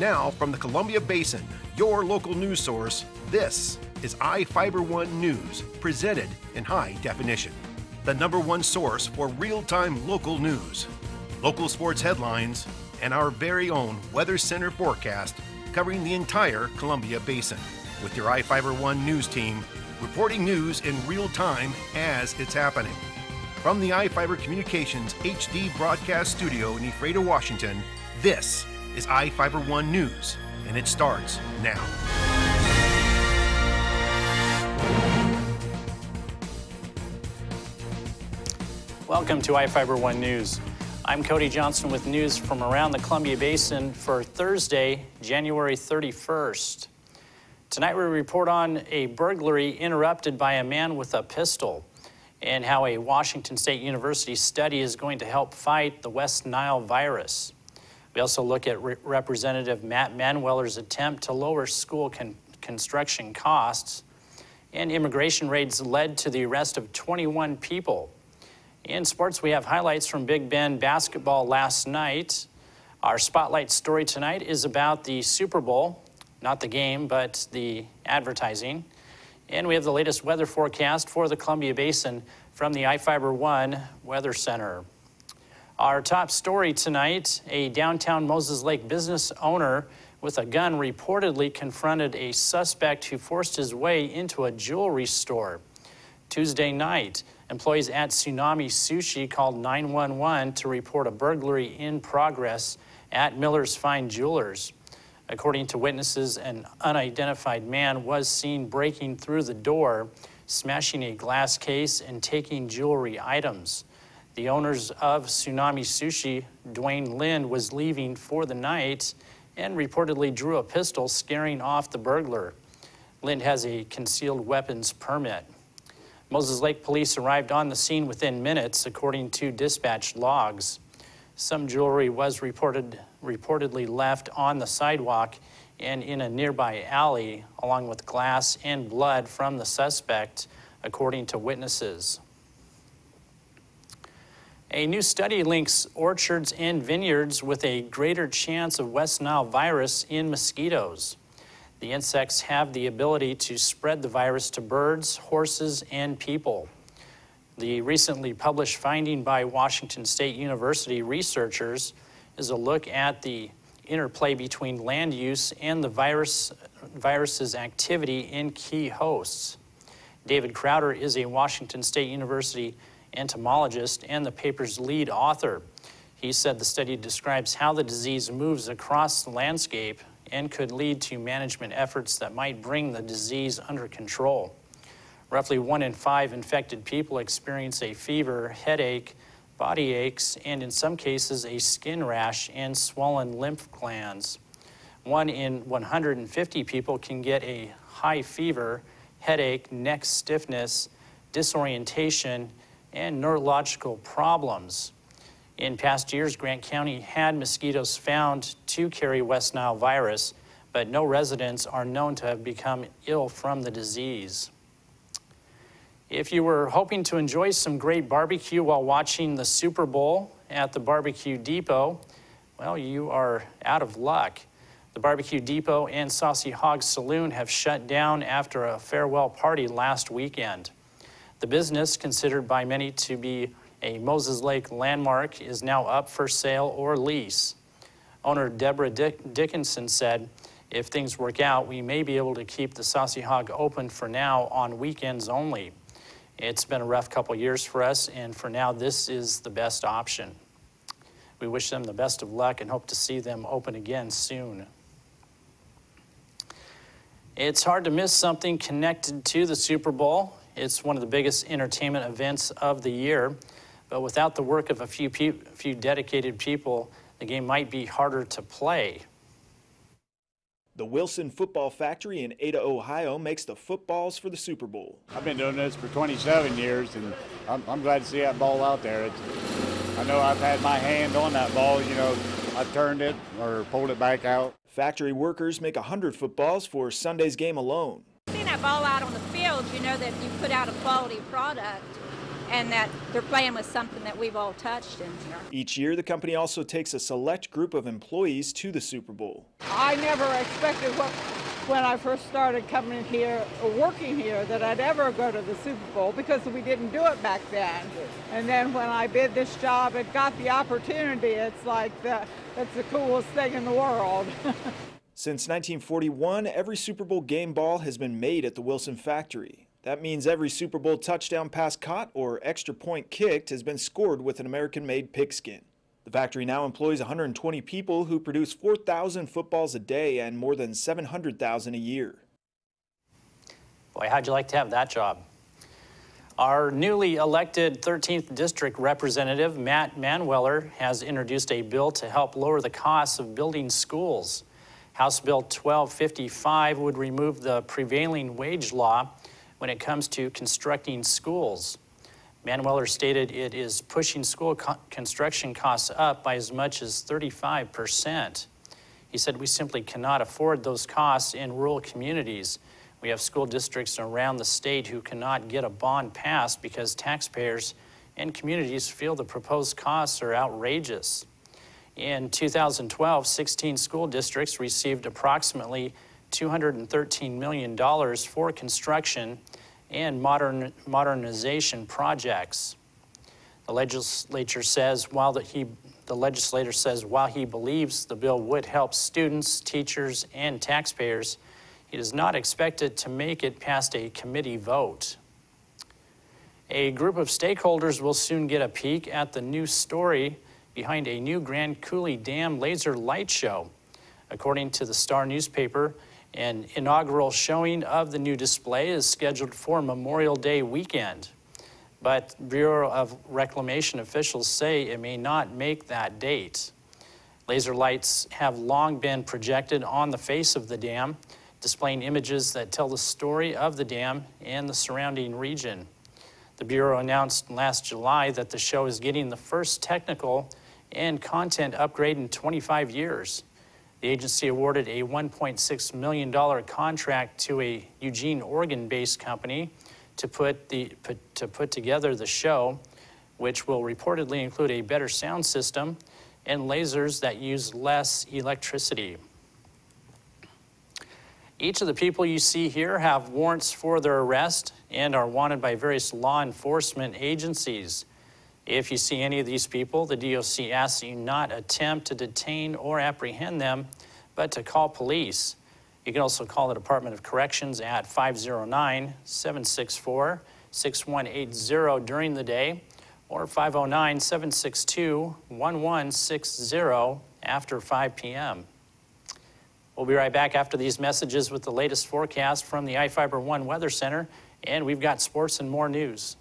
Now, from the Columbia Basin, your local news source, this is iFIBER 1 News, presented in high definition. The #1 source for real-time local news, local sports headlines, and our very own Weather Center forecast covering the entire Columbia Basin. With your iFIBER 1 News team, reporting news in real time as it's happening. From the iFIBER Communications HD broadcast studio in Ephrata, Washington, this is iFIBER 1 News, and it starts now. Welcome to iFIBER 1 News. I'm Cody Johnson with news from around the Columbia Basin for Thursday, January 31st. Tonight we report on a burglary interrupted by a man with a pistol and how a Washington State University study is going to help fight the West Nile virus. We also look at Representative Matt Manueller's attempt to lower school construction costs, and immigration raids led to the arrest of 21 people. In sports, we have highlights from Big Bend basketball last night. Our spotlight story tonight is about the Super Bowl, not the game, but the advertising. And we have the latest weather forecast for the Columbia Basin from the iFIBER 1 Weather Center. Our top story tonight, a downtown Moses Lake business owner with a gun reportedly confronted a suspect who forced his way into a jewelry store. Tuesday night, employees at Tsunami Sushi called 911 to report a burglary in progress at Miller's Fine Jewelers. According to witnesses, an unidentified man was seen breaking through the door, smashing a glass case and taking jewelry items. The owners of Tsunami Sushi, Dwayne Lind, was leaving for the night and reportedly drew a pistol, scaring off the burglar. Lind has a concealed weapons permit. Moses Lake police arrived on the scene within minutes, according to dispatch logs. Some jewelry was reportedly left on the sidewalk and in a nearby alley, along with glass and blood from the suspect, according to witnesses. A new study links orchards and vineyards with a greater chance of West Nile virus in mosquitoes. The insects have the ability to spread the virus to birds, horses, and people. The recently published finding by Washington State University researchers is a look at the interplay between land use and the virus's activity in key hosts. David Crowder is a Washington State University entomologist and the paper's lead author. He said the study describes how the disease moves across the landscape and could lead to management efforts that might bring the disease under control. Roughly 1 in 5 infected people experience a fever, headache, body aches, and in some cases a skin rash and swollen lymph glands. 1 in 150 people can get a high fever, headache, neck stiffness, disorientation, and neurological problems. In past years, Grant County had mosquitoes found to carry West Nile virus, but no residents are known to have become ill from the disease. If you were hoping to enjoy some great barbecue while watching the Super Bowl at the Barbecue Depot, well, you are out of luck. The Barbecue Depot and Saucy Hog Saloon have shut down after a farewell party last weekend. The business, considered by many to be a Moses Lake landmark, is now up for sale or lease. Owner Deborah Dickinson said, "If things work out, we may be able to keep the Saucy Hog open for now on weekends only. It's been a rough couple years for us, and for now, this is the best option." We wish them the best of luck and hope to see them open again soon. It's hard to miss something connected to the Super Bowl. It's one of the biggest entertainment events of the year, but without the work of a few dedicated people, the game might be harder to play. The Wilson Football Factory in Ada, Ohio makes the footballs for the Super Bowl. I've been doing this for 27 years, and I'm glad to see that ball out there. I know I've had my hand on that ball, you know, I've turned it or pulled it back out. Factory workers make 100 footballs for Sunday's game alone. Seeing that ball out on the field, you know that you put out a quality product. and that they're playing with something that we've all touched in here. Each year, the company also takes a select group of employees to the Super Bowl. I never expected when I first started coming here, working here, that I'd ever go to the Super Bowl because we didn't do it back then. And then when I did this job and got the opportunity, it's like that's the coolest thing in the world. Since 1941, every Super Bowl game ball has been made at the Wilson factory. That means every Super Bowl touchdown pass caught or extra point kicked has been scored with an American-made pigskin. The factory now employs 120 people who produce 4,000 footballs a day and more than 700,000 a year. Boy, how'd you like to have that job? Our newly elected 13th District Representative, Matt Manueller, has introduced a bill to help lower the costs of building schools. House Bill 1255 would remove the prevailing wage law when it comes to constructing schools. Manueller stated it is pushing school construction costs up by as much as 35%. He said we simply cannot afford those costs in rural communities. We have school districts around the state who cannot get a bond passed because taxpayers and communities feel the proposed costs are outrageous. In 2012, 16 school districts received approximately $213 million for construction and modernization projects. The legislator says while he believes the bill would help students, teachers, and taxpayers, he does not expect it to make it past a committee vote. A group of stakeholders will soon get a peek at the new story behind a new Grand Coulee Dam laser light show. According to the Star newspaper, an inaugural showing of the new display is scheduled for Memorial Day weekend, but Bureau of Reclamation officials say it may not make that date. Laser lights have long been projected on the face of the dam, displaying images that tell the story of the dam and the surrounding region. The Bureau announced last July that the show is getting the first technical and content upgrade in 25 years. The agency awarded a $1.6 million contract to a Eugene, Oregon-based company to put together the show, which will reportedly include a better sound system and lasers that use less electricity. Each of the people you see here have warrants for their arrest and are wanted by various law enforcement agencies. If you see any of these people, the DOC asks that you not attempt to detain or apprehend them, but to call police. You can also call the Department of Corrections at 509-764-6180 during the day, or 509-762-1160 after 5 p.m. We'll be right back after these messages with the latest forecast from the iFIBER 1 Weather Center, and we've got sports and more news.